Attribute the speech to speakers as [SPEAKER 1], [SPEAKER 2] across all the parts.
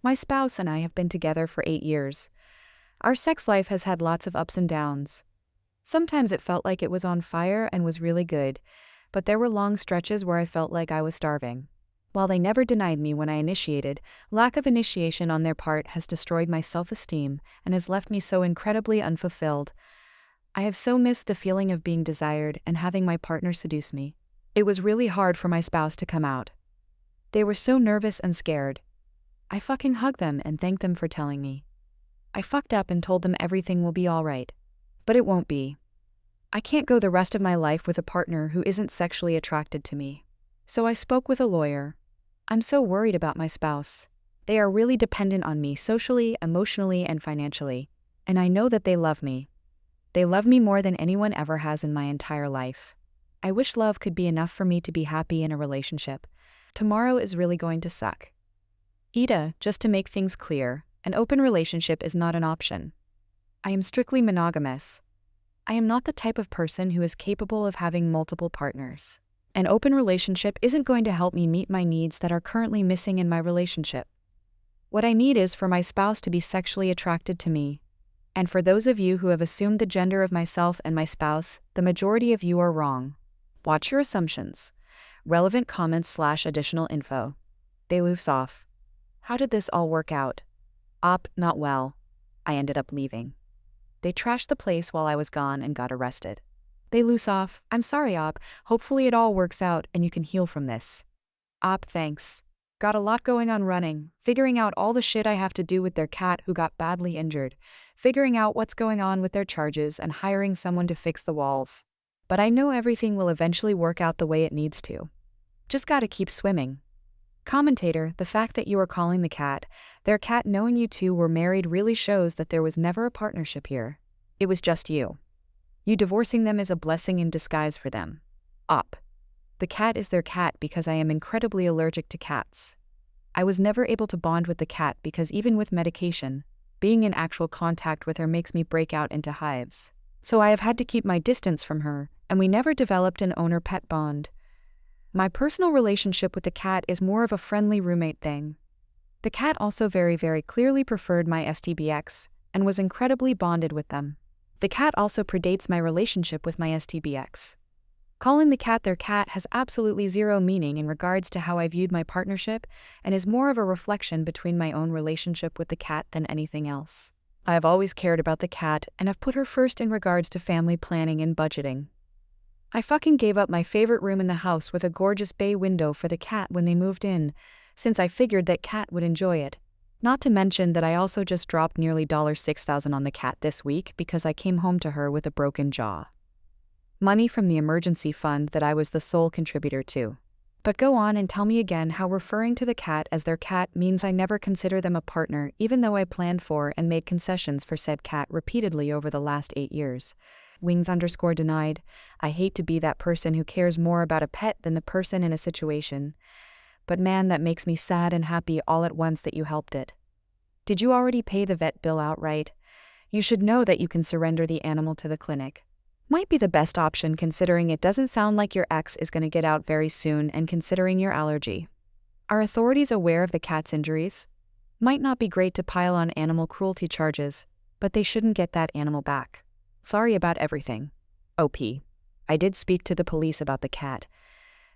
[SPEAKER 1] My spouse and I have been together for 8 years. Our sex life has had lots of ups and downs. Sometimes it felt like it was on fire and was really good, but there were long stretches where I felt like I was starving. While they never denied me when I initiated, lack of initiation on their part has destroyed my self-esteem and has left me so incredibly unfulfilled. I have so missed the feeling of being desired and having my partner seduce me. It was really hard for my spouse to come out. They were so nervous and scared. I fucking hugged them and thanked them for telling me. I fucked up and told them everything will be alright. But it won't be. I can't go the rest of my life with a partner who isn't sexually attracted to me. So I spoke with a lawyer. I'm so worried about my spouse. They are really dependent on me socially, emotionally, and financially. And I know that they love me. They love me more than anyone ever has in my entire life. I wish love could be enough for me to be happy in a relationship. Tomorrow is really going to suck. Ida, just to make things clear, an open relationship is not an option. I am strictly monogamous. I am not the type of person who is capable of having multiple partners. An open relationship isn't going to help me meet my needs that are currently missing in my relationship. What I need is for my spouse to be sexually attracted to me. And for those of you who have assumed the gender of myself and my spouse, the majority of you are wrong. Watch your assumptions. Relevant comments/additional info. They loose off. How did this all work out? Not well. I ended up leaving. They trashed the place while I was gone and got arrested. They loose off. I'm sorry, hopefully it all works out and you can heal from this. Thanks. Got a lot going on running, figuring out all the shit I have to do with their cat who got badly injured, figuring out what's going on with their charges and hiring someone to fix the walls. But I know everything will eventually work out the way it needs to. Just gotta keep swimming. Commentator, the fact that you are calling their cat knowing you two were married really shows that there was never a partnership here. It was just you. You divorcing them is a blessing in disguise for them. The cat is their cat because I am incredibly allergic to cats. I was never able to bond with the cat because even with medication, being in actual contact with her makes me break out into hives. So I have had to keep my distance from her, and we never developed an owner-pet bond. My personal relationship with the cat is more of a friendly roommate thing. The cat also very, very clearly preferred my STBX, and was incredibly bonded with them. The cat also predates my relationship with my STBX. Calling the cat their cat has absolutely zero meaning in regards to how I viewed my partnership, and is more of a reflection between my own relationship with the cat than anything else. I have always cared about the cat and have put her first in regards to family planning and budgeting. I fucking gave up my favorite room in the house with a gorgeous bay window for the cat when they moved in, since I figured that cat would enjoy it. Not to mention that I also just dropped nearly $6,000 on the cat this week because I came home to her with a broken jaw. Money from the emergency fund that I was the sole contributor to. But go on and tell me again how referring to the cat as their cat means I never consider them a partner, even though I planned for and made concessions for said cat repeatedly over the last 8 years. Wings_denied. I hate to be that person who cares more about a pet than the person in a situation. But man, that makes me sad and happy all at once that you helped it. Did you already pay the vet bill outright? You should know that you can surrender the animal to the clinic. Might be the best option considering it doesn't sound like your ex is going to get out very soon and considering your allergy. Are authorities aware of the cat's injuries? Might not be great to pile on animal cruelty charges, but they shouldn't get that animal back. Sorry about everything. I did speak to the police about the cat.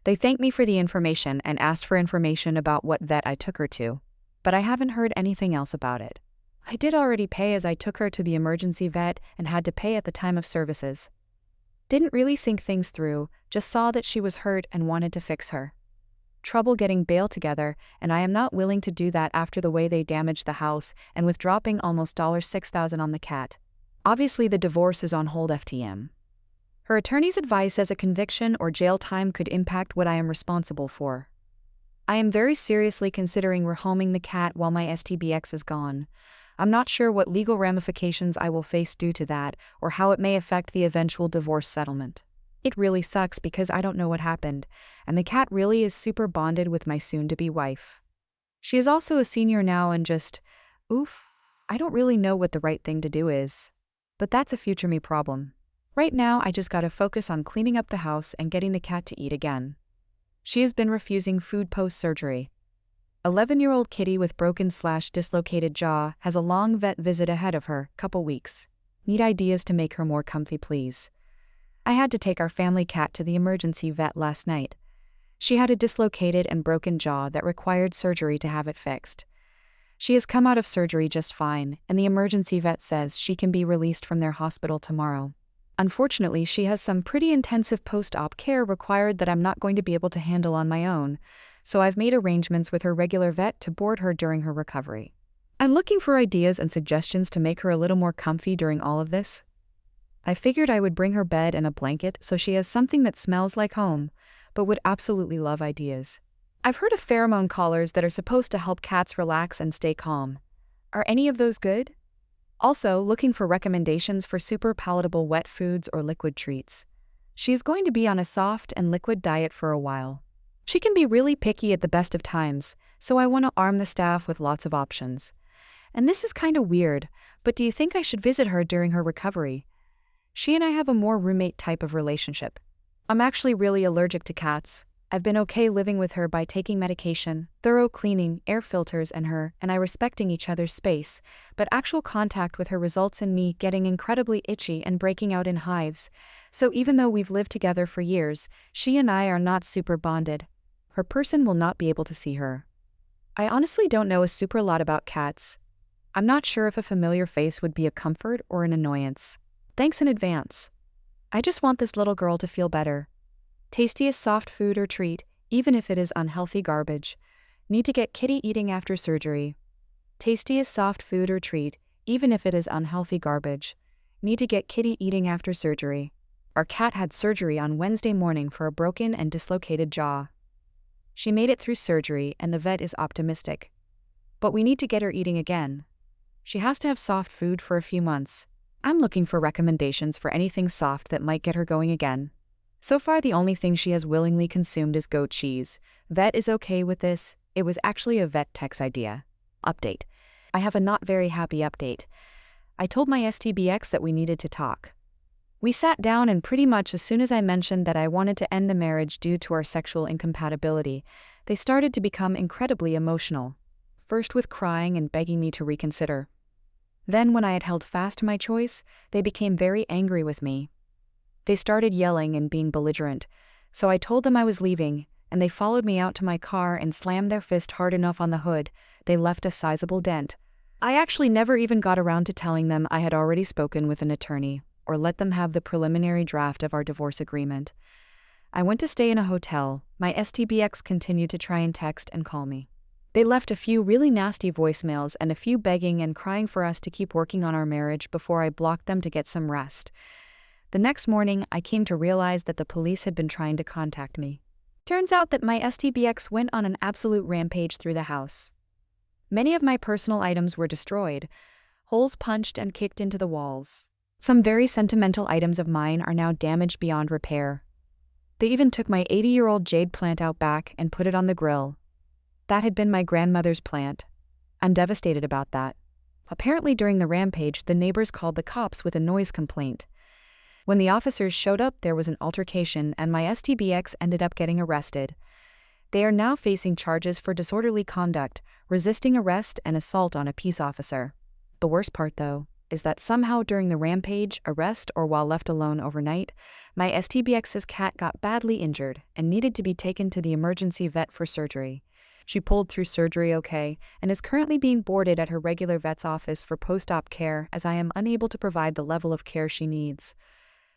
[SPEAKER 1] They thanked me for the information and asked for information about what vet I took her to, but I haven't heard anything else about it. I did already pay as I took her to the emergency vet and had to pay at the time of services. Didn't really think things through, just saw that she was hurt and wanted to fix her. Trouble getting bail together, and I am not willing to do that after the way they damaged the house and with dropping almost $6,000 on the cat. Obviously the divorce is on hold FTM. Her attorney's advice says a conviction or jail time could impact what I am responsible for. I am very seriously considering rehoming the cat while my STBX is gone. I'm not sure what legal ramifications I will face due to that, or how it may affect the eventual divorce settlement. It really sucks because I don't know what happened, and the cat really is super bonded with my soon-to-be wife. She is also a senior now and just, I don't really know what the right thing to do is. But that's a future me problem. Right now I just gotta focus on cleaning up the house and getting the cat to eat again. She has been refusing food post-surgery. 11-year-old kitty with broken/dislocated jaw has a long vet visit ahead of her, couple weeks. Need ideas to make her more comfy, please. I had to take our family cat to the emergency vet last night. She had a dislocated and broken jaw that required surgery to have it fixed. She has come out of surgery just fine, and the emergency vet says she can be released from their hospital tomorrow. Unfortunately, she has some pretty intensive post-op care required that I'm not going to be able to handle on my own, so I've made arrangements with her regular vet to board her during her recovery. I'm looking for ideas and suggestions to make her a little more comfy during all of this. I figured I would bring her bed and a blanket so she has something that smells like home, but would absolutely love ideas. I've heard of pheromone collars that are supposed to help cats relax and stay calm. Are any of those good? Also, looking for recommendations for super palatable wet foods or liquid treats. She's going to be on a soft and liquid diet for a while. She can be really picky at the best of times, so I want to arm the staff with lots of options. And this is kind of weird, but do you think I should visit her during her recovery? She and I have a more roommate type of relationship. I'm actually really allergic to cats. I've been okay living with her by taking medication, thorough cleaning, air filters and I respecting each other's space, but actual contact with her results in me getting incredibly itchy and breaking out in hives. So even though we've lived together for years, she and I are not super bonded. Her person will not be able to see her. I honestly don't know a super lot about cats. I'm not sure if a familiar face would be a comfort or an annoyance. Thanks in advance. I just want this little girl to feel better. Tastiest soft food or treat, even if it is unhealthy garbage. Need to get kitty eating after surgery. Tastiest soft food or treat, even if it is unhealthy garbage. Need to get kitty eating after surgery. Our cat had surgery on Wednesday morning for a broken and dislocated jaw. She made it through surgery and the vet is optimistic. But we need to get her eating again. She has to have soft food for a few months. I'm looking for recommendations for anything soft that might get her going again. So far the only thing she has willingly consumed is goat cheese. Vet is okay with this. It was actually a vet tech's idea. Update. I have a not very happy update. I told my STBX that we needed to talk. We sat down and pretty much as soon as I mentioned that I wanted to end the marriage due to our sexual incompatibility, they started to become incredibly emotional. First with crying and begging me to reconsider. Then when I had held fast to my choice, they became very angry with me. They started yelling and being belligerent, so I told them I was leaving, and they followed me out to my car and slammed their fist hard enough on the hood, they left a sizable dent. I actually never even got around to telling them I had already spoken with an attorney, or let them have the preliminary draft of our divorce agreement. I went to stay in a hotel. My STBX continued to try and text and call me. They left a few really nasty voicemails and a few begging and crying for us to keep working on our marriage before I blocked them to get some rest. The next morning, I came to realize that the police had been trying to contact me. Turns out that my STBX went on an absolute rampage through the house. Many of my personal items were destroyed, holes punched and kicked into the walls. Some very sentimental items of mine are now damaged beyond repair. They even took my 80-year-old jade plant out back and put it on the grill. That had been my grandmother's plant. I'm devastated about that. Apparently during the rampage, the neighbors called the cops with a noise complaint. When the officers showed up, there was an altercation and my STBX ended up getting arrested. They are now facing charges for disorderly conduct, resisting arrest, and assault on a peace officer. The worst part, though, is that somehow during the rampage, arrest, or while left alone overnight, my STBX's cat got badly injured and needed to be taken to the emergency vet for surgery. She pulled through surgery okay and is currently being boarded at her regular vet's office for post-op care as I am unable to provide the level of care she needs.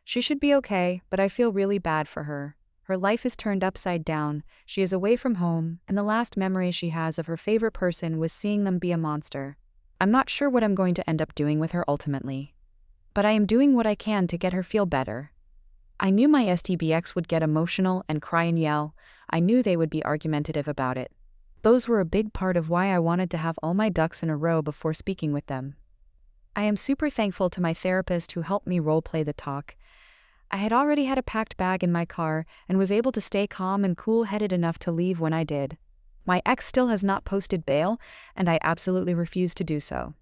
[SPEAKER 1] She should be okay, but I feel really bad for her. Her life is turned upside down, she is away from home, and the last memory she has of her favorite person was seeing them be a monster. I'm not sure what I'm going to end up doing with her ultimately. But I am doing what I can to get her feel better. I knew my STBX would get emotional and cry and yell. I knew they would be argumentative about it. Those were a big part of why I wanted to have all my ducks in a row before speaking with them. I am super thankful to my therapist who helped me role-play the talk. I had already had a packed bag in my car and was able to stay calm and cool-headed enough to leave when I did. My ex still has not posted bail, and I absolutely refuse to do so.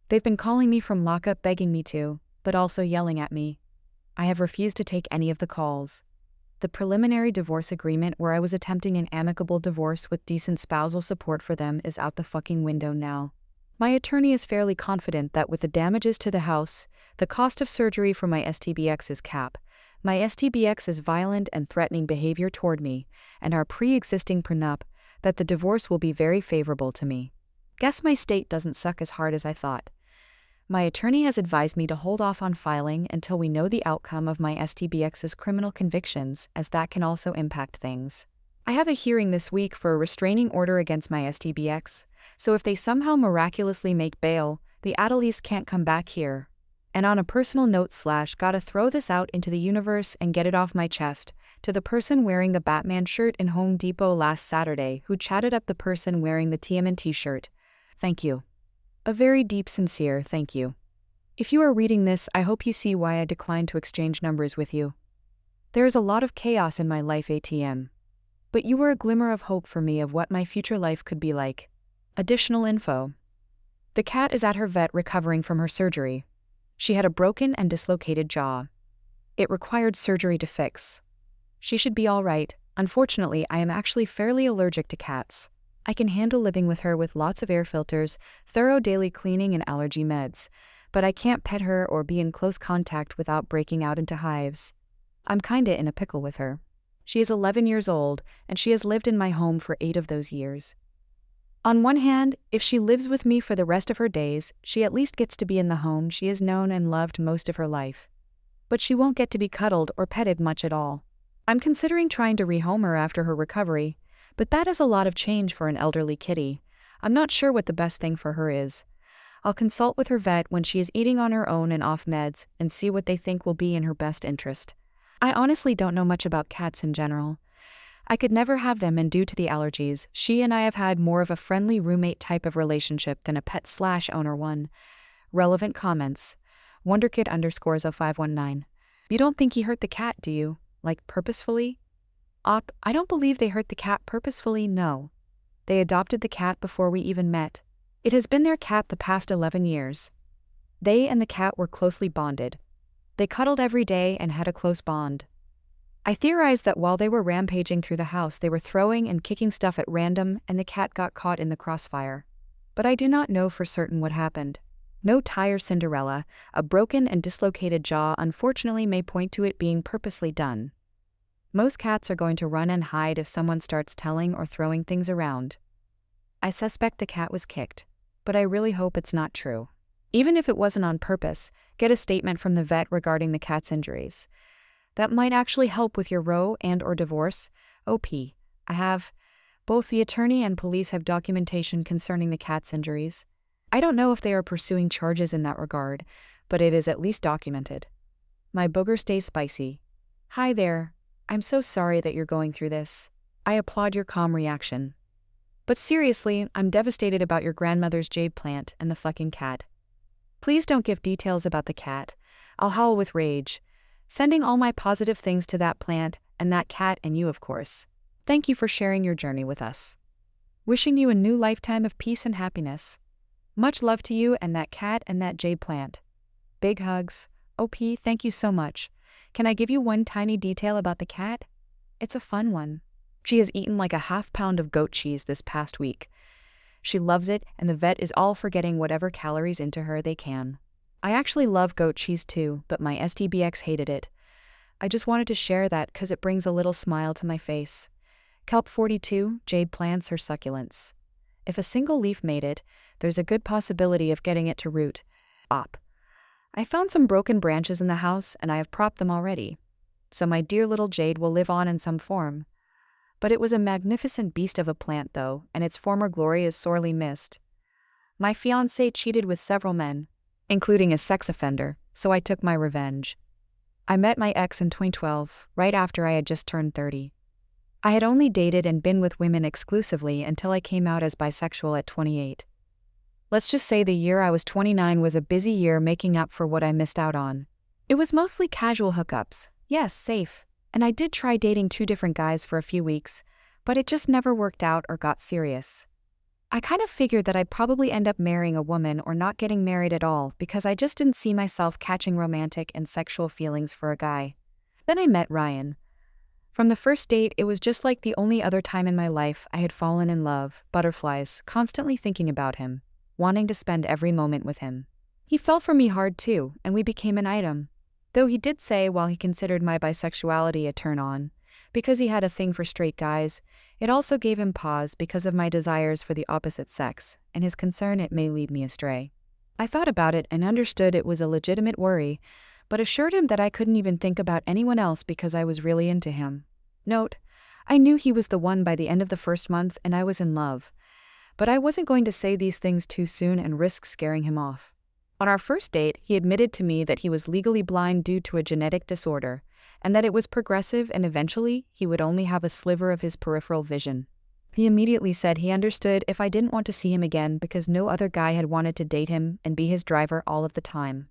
[SPEAKER 1] They've been calling me from lockup begging me to, but also yelling at me. I have refused to take any of the calls. The preliminary divorce agreement where I was attempting an amicable divorce with decent spousal support for them is out the fucking window now. My attorney is fairly confident that with the damages to the house, the cost of surgery for my STBX's cap, my STBX's violent and threatening behavior toward me, and our pre-existing prenup, that the divorce will be very favorable to me. Guess my state doesn't suck as hard as I thought. My attorney has advised me to hold off on filing until we know the outcome of my STBX's criminal convictions, as that can also impact things. I have a hearing this week for a restraining order against my STBX, so if they somehow miraculously make bail, the Adelies can't come back here. And on a personal note / gotta throw this out into the universe and get it off my chest, to the person wearing the Batman shirt in Home Depot last Saturday who chatted up the person wearing the TMNT shirt. Thank you. A very deep, sincere thank you. If you are reading this, I hope you see why I declined to exchange numbers with you. There is a lot of chaos in my life, ATM. But you were a glimmer of hope for me of what my future life could be like. Additional info. The cat is at her vet recovering from her surgery. She had a broken and dislocated jaw. It required surgery to fix. She should be all right. Unfortunately, I am actually fairly allergic to cats. I can handle living with her with lots of air filters, thorough daily cleaning and allergy meds, but I can't pet her or be in close contact without breaking out into hives. I'm kinda in a pickle with her. She is 11 years old, and she has lived in my home for 8 of those years. On one hand, if she lives with me for the rest of her days, she at least gets to be in the home she has known and loved most of her life. But she won't get to be cuddled or petted much at all. I'm considering trying to rehome her after her recovery, but that is a lot of change for an elderly kitty. I'm not sure what the best thing for her is. I'll consult with her vet when she is eating on her own and off meds and see what they think will be in her best interest. I honestly don't know much about cats in general. I could never have them, and due to the allergies, she and I have had more of a friendly roommate type of relationship than a pet/owner one. Relevant comments. Wonderkid_0519. You don't think he hurt the cat, do you? Like, purposefully? I don't believe they hurt the cat purposefully, no. They adopted the cat before we even met. It has been their cat the past 11 years. They and the cat were closely bonded. They cuddled every day and had a close bond. I theorized that while they were rampaging through the house, they were throwing and kicking stuff at random and the cat got caught in the crossfire. But I do not know for certain what happened. No tire Cinderella, a broken and dislocated jaw unfortunately may point to it being purposely done. Most cats are going to run and hide if someone starts telling or throwing things around. I suspect the cat was kicked, but I really hope it's not true. Even if it wasn't on purpose, get a statement from the vet regarding the cat's injuries. That might actually help with your row and/or divorce. OP. I have. Both the attorney and police have documentation concerning the cat's injuries. I don't know if they are pursuing charges in that regard, but it is at least documented. My booger stays spicy. Hi there. I'm so sorry that you're going through this. I applaud your calm reaction. But seriously, I'm devastated about your grandmother's jade plant and the fucking cat. Please don't give details about the cat. I'll howl with rage. Sending all my positive things to that plant and that cat and you, of course. Thank you for sharing your journey with us. Wishing you a new lifetime of peace and happiness. Much love to you and that cat and that jade plant. Big hugs. OP, thank you so much. Can I give you one tiny detail about the cat? It's a fun one. She has eaten like a half-pound of goat cheese this past week. She loves it, and the vet is all for getting whatever calories into her they can. I actually love goat cheese too, but my STBX hated it. I just wanted to share that because it brings a little smile to my face. Kelp 42, jade plants or succulents. If a single leaf made it, there's a good possibility of getting it to root. I found some broken branches in the house and I have propped them already. So my dear little jade will live on in some form. But it was a magnificent beast of a plant though, and its former glory is sorely missed. My fiancé cheated with several men, including a sex offender, so I took my revenge. I met my ex in 2012, right after I had just turned 30. I had only dated and been with women exclusively until I came out as bisexual at 28. Let's just say the year I was 29 was a busy year making up for what I missed out on. It was mostly casual hookups, yes, safe, and I did try dating 2 different guys for a few weeks, but it just never worked out or got serious. I kind of figured that I'd probably end up marrying a woman or not getting married at all because I just didn't see myself catching romantic and sexual feelings for a guy. Then I met Ryan. From the first date, it was just like the only other time in my life I had fallen in love, butterflies, constantly thinking about him, wanting to spend every moment with him. He fell for me hard too, and we became an item. Though he did say while he considered my bisexuality a turn-on, because he had a thing for straight guys, it also gave him pause because of my desires for the opposite sex, and his concern it may lead me astray. I thought about it and understood it was a legitimate worry, but assured him that I couldn't even think about anyone else because I was really into him. Note, I knew he was the one by the end of the first month and I was in love, but I wasn't going to say these things too soon and risk scaring him off. On our first date, he admitted to me that he was legally blind due to a genetic disorder, and that it was progressive and eventually he would only have a sliver of his peripheral vision. He immediately said he understood if I didn't want to see him again because no other guy had wanted to date him and be his driver all of the time.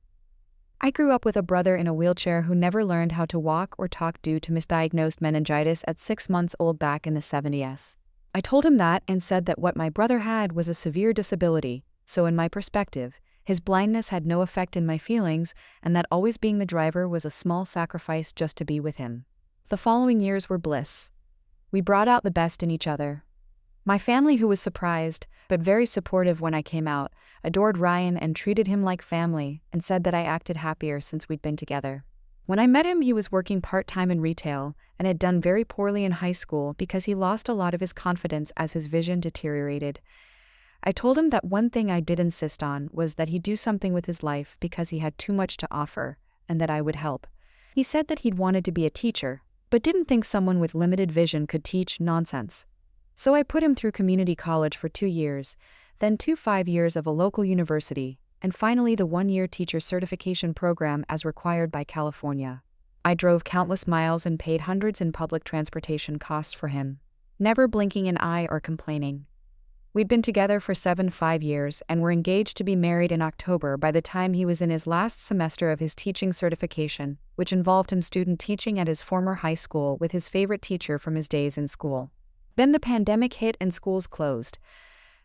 [SPEAKER 1] I grew up with a brother in a wheelchair who never learned how to walk or talk due to misdiagnosed meningitis at 6 months old back in the 70s. I told him that and said that what my brother had was a severe disability, so in my perspective, his blindness had no effect in my feelings, and that always being the driver was a small sacrifice just to be with him. The following years were bliss. We brought out the best in each other. My family, who was surprised, but very supportive when I came out, adored Ryan and treated him like family, and said that I acted happier since we'd been together. When I met him, he was working part-time in retail, and had done very poorly in high school because he lost a lot of his confidence as his vision deteriorated. I told him that one thing I did insist on was that he do something with his life because he had too much to offer, and that I would help. He said that he'd wanted to be a teacher, but didn't think someone with limited vision could teach nonsense. So I put him through community college for 2 years, then 2 5-years of a local university, and finally the 1-year teacher certification program as required by California. I drove countless miles and paid hundreds in public transportation costs for him, never blinking an eye or complaining. We'd been together for 5 years and were engaged to be married in October by the time he was in his last semester of his teaching certification, which involved him student teaching at his former high school with his favorite teacher from his days in school. Then the pandemic hit and schools closed.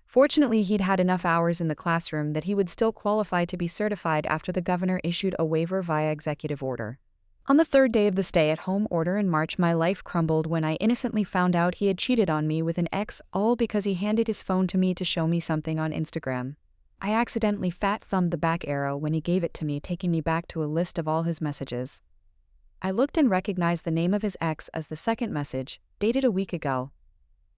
[SPEAKER 1] Fortunately, he'd had enough hours in the classroom that he would still qualify to be certified after the governor issued a waiver via executive order. On the 3rd day of the stay-at-home order in March, my life crumbled when I innocently found out he had cheated on me with an ex, all because he handed his phone to me to show me something on Instagram. I accidentally fat-thumbed the back arrow when he gave it to me, taking me back to a list of all his messages. I looked and recognized the name of his ex as the second message, dated a week ago.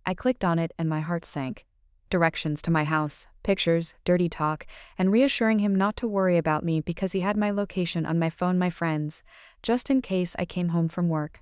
[SPEAKER 1] I clicked on it and my heart sank. Directions to my house, pictures, dirty talk, and reassuring him not to worry about me because he had my location on my phone, my friends, just in case I came home from work.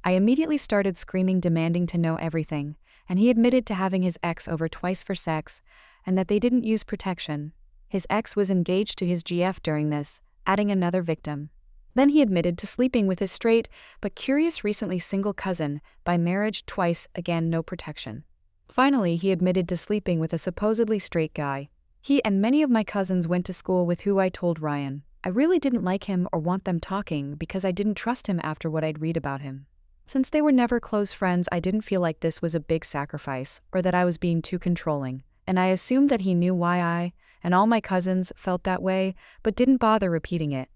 [SPEAKER 1] I immediately started screaming, demanding to know everything, and he admitted to having his ex over twice for sex, and that they didn't use protection. His ex was engaged to his GF during this, adding another victim. Then he admitted to sleeping with his straight, but curious recently single cousin, by marriage twice, again no protection. Finally, he admitted to sleeping with a supposedly straight guy. He and many of my cousins went to school with who I told Ryan. I really didn't like him or want them talking because I didn't trust him after what I'd read about him. Since they were never close friends, I didn't feel like this was a big sacrifice or that I was being too controlling, and I assumed that he knew why I, and all my cousins, felt that way, but didn't bother repeating it.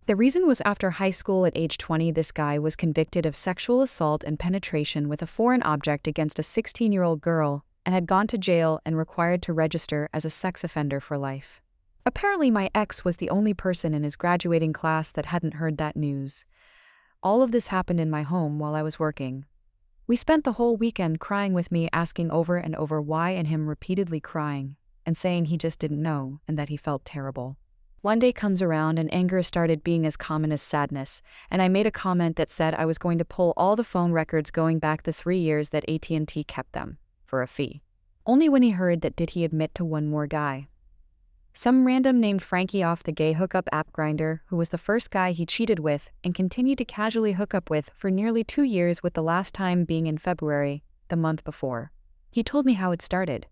[SPEAKER 1] The reason was after high school at age 20, this guy was convicted of sexual assault and penetration with a foreign object against a 16-year-old girl and had gone to jail and required to register as a sex offender for life. Apparently my ex was the only person in his graduating class that hadn't heard that news. All of this happened in my home while I was working. We spent the whole weekend crying with me, asking over and over why, and him repeatedly crying and saying he just didn't know and that he felt terrible. One day comes around and anger started being as common as sadness, and I made a comment that said I was going to pull all the phone records going back the 3 years that AT&T kept them, for a fee. Only when he heard that did he admit to one more guy. Some random named Frankie off the gay hookup app Grindr, who was the first guy he cheated with and continued to casually hook up with for nearly 2 years, with the last time being in February, the month before. He told me how it started.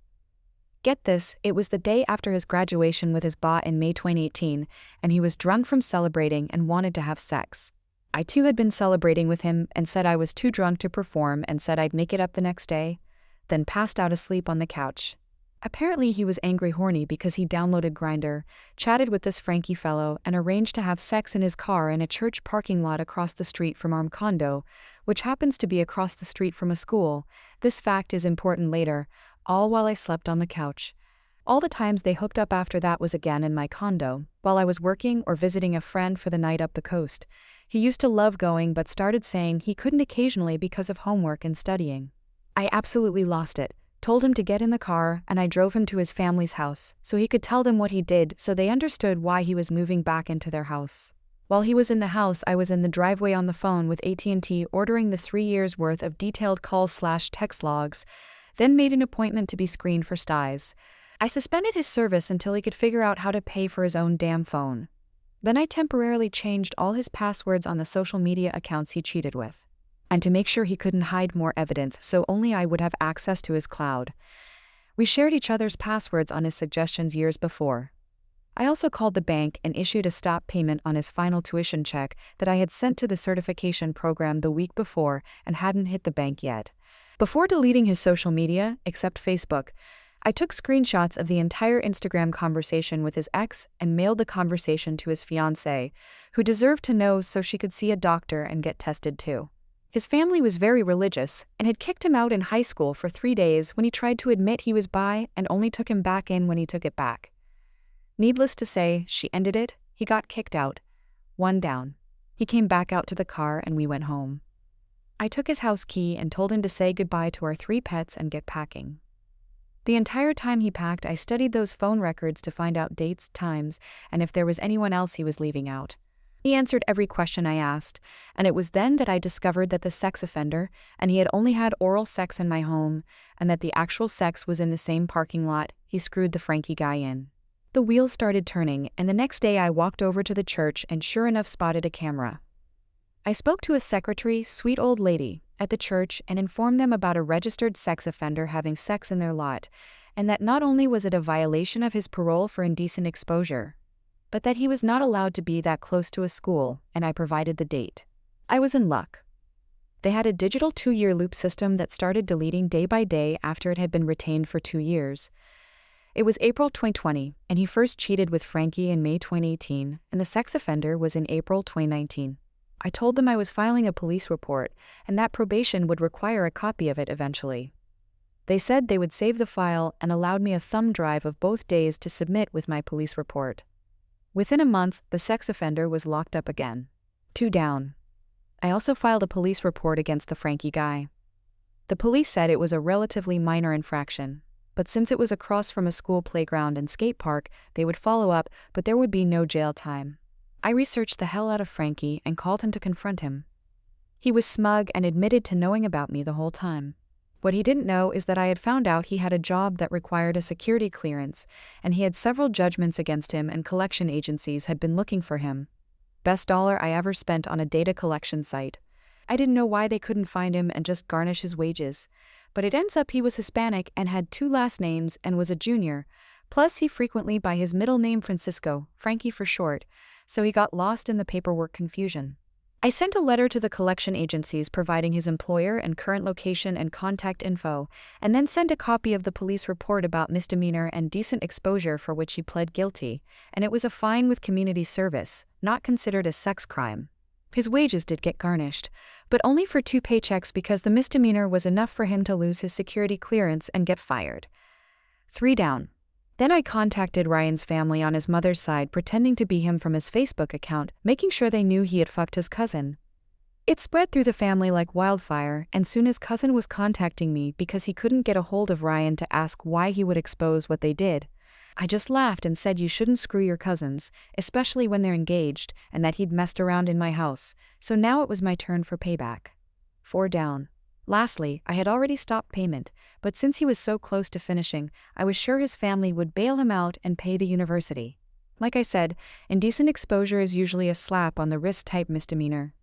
[SPEAKER 1] Get this, it was the day after his graduation with his bot in May 2018, and he was drunk from celebrating and wanted to have sex. I too had been celebrating with him and said I was too drunk to perform and said I'd make it up the next day, then passed out asleep on the couch. Apparently he was angry horny because he downloaded Grindr, chatted with this Frankie fellow, and arranged to have sex in his car in a church parking lot across the street from our condo, which happens to be across the street from a school. This fact is important later, all while I slept on the couch. All the times they hooked up after that was again in my condo, while I was working or visiting a friend for the night up the coast. He used to love going but started saying he couldn't occasionally because of homework and studying. I absolutely lost it. Told him to get in the car, and I drove him to his family's house so he could tell them what he did so they understood why he was moving back into their house. While he was in the house, I was in the driveway on the phone with AT&T ordering the 3 years' worth of detailed call/text logs, then made an appointment to be screened for STIs. I suspended his service until he could figure out how to pay for his own damn phone. Then I temporarily changed all his passwords on the social media accounts he cheated with. And to make sure he couldn't hide more evidence so only I would have access to his cloud. We shared each other's passwords on his suggestions years before. I also called the bank and issued a stop payment on his final tuition check that I had sent to the certification program the week before and hadn't hit the bank yet. Before deleting his social media, except Facebook, I took screenshots of the entire Instagram conversation with his ex and mailed the conversation to his fiancée, who deserved to know so she could see a doctor and get tested too. His family was very religious and had kicked him out in high school for 3 days when he tried to admit he was bi and only took him back in when he took it back. Needless to say, she ended it, he got kicked out. 1 down. He came back out to the car and we went home. I took his house key and told him to say goodbye to our 3 pets and get packing. The entire time he packed, I studied those phone records to find out dates, times, and if there was anyone else he was leaving out. He answered every question I asked, and it was then that I discovered that the sex offender, and he had only had oral sex in my home, and that the actual sex was in the same parking lot. He screwed the Frankie guy in. The wheels started turning, and the next day I walked over to the church and sure enough spotted a camera. I spoke to a secretary, sweet old lady, at the church and informed them about a registered sex offender having sex in their lot, and that not only was it a violation of his parole for indecent exposure, but that he was not allowed to be that close to a school, and I provided the date. I was in luck. They had a digital 2-year loop system that started deleting day by day after it had been retained for 2 years. It was April 2020, and he first cheated with Frankie in May 2018, and the sex offender was in April 2019. I told them I was filing a police report, and that probation would require a copy of it eventually. They said they would save the file and allowed me a thumb drive of both days to submit with my police report. Within a month, the sex offender was locked up again. 2 down. I also filed a police report against the Frankie guy. The police said it was a relatively minor infraction, but since it was across from a school playground and skate park, they would follow up, but there would be no jail time. I researched the hell out of Frankie and called him to confront him. He was smug and admitted to knowing about me the whole time. What he didn't know is that I had found out he had a job that required a security clearance, and he had several judgments against him and collection agencies had been looking for him. Best dollar I ever spent on a data collection site. I didn't know why they couldn't find him and just garnish his wages, but it ends up he was Hispanic and had 2 last names and was a junior, plus he frequently by his middle name Francisco, Frankie for short, so he got lost in the paperwork confusion. I sent a letter to the collection agencies providing his employer and current location and contact info, and then sent a copy of the police report about misdemeanor and decent exposure for which he pled guilty, and it was a fine with community service, not considered a sex crime. His wages did get garnished, but only for 2 paychecks because the misdemeanor was enough for him to lose his security clearance and get fired. 3 down. Then I contacted Ryan's family on his mother's side pretending to be him from his Facebook account, making sure they knew he had fucked his cousin. It spread through the family like wildfire, and soon his cousin was contacting me because he couldn't get a hold of Ryan to ask why he would expose what they did. I just laughed and said you shouldn't screw your cousins, especially when they're engaged, and that he'd messed around in my house, so now it was my turn for payback. 4 down. Lastly, I had already stopped payment, but since he was so close to finishing, I was sure his family would bail him out and pay the university. Like I said, indecent exposure is usually a slap on the wrist type misdemeanor.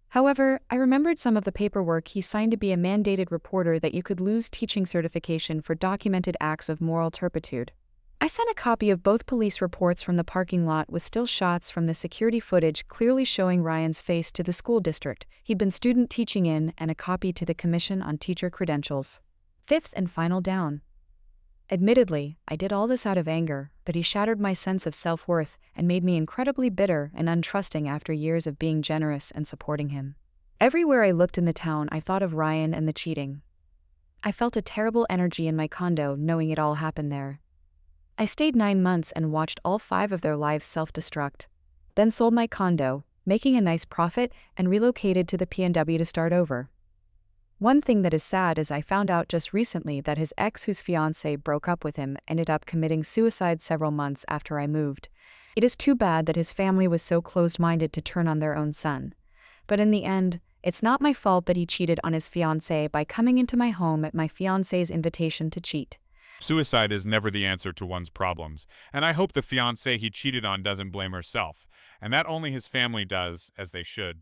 [SPEAKER 1] However, I remembered some of the paperwork he signed to be a mandated reporter that you could lose teaching certification for documented acts of moral turpitude. I sent a copy of both police reports from the parking lot with still shots from the security footage clearly showing Ryan's face to the school district he'd been student teaching in and a copy to the Commission on Teacher Credentials. 5th and final down. Admittedly, I did all this out of anger, but he shattered my sense of self-worth and made me incredibly bitter and untrusting after years of being generous and supporting him. Everywhere I looked in the town, I thought of Ryan and the cheating. I felt a terrible energy in my condo knowing it all happened there. I stayed 9 months and watched all 5 of their lives self-destruct. Then sold my condo, making a nice profit, and relocated to the PNW to start over. One thing that is sad is I found out just recently that his ex, whose fiancée broke up with him, ended up committing suicide several months after I moved. It is too bad that his family was so closed-minded to turn on their own son. But in the end, it's not my fault that he cheated on his fiancée by coming into my home at my fiancée's invitation to cheat.
[SPEAKER 2] Suicide is never the answer to one's problems, and I hope the fiancée he cheated on doesn't blame herself, and that only his family does, as they should.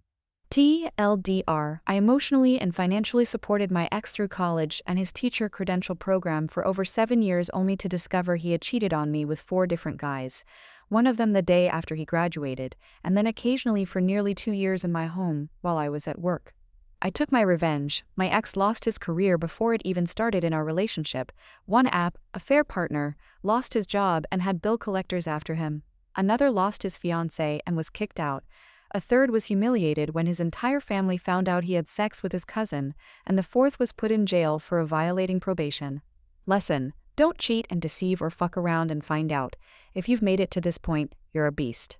[SPEAKER 1] TLDR, I emotionally and financially supported my ex through college and his teacher credential program for over 7 years only to discover he had cheated on me with 4 different guys, one of them the day after he graduated, and then occasionally for nearly 2 years in my home while I was at work. I took my revenge. My ex lost his career before it even started in our relationship. One app, a fair partner, lost his job and had bill collectors after him. Another lost his fiancée and was kicked out. A third was humiliated when his entire family found out he had sex with his cousin, and the fourth was put in jail for violating probation. Lesson: don't cheat and deceive or fuck around and find out. If you've made it to this point, you're a beast.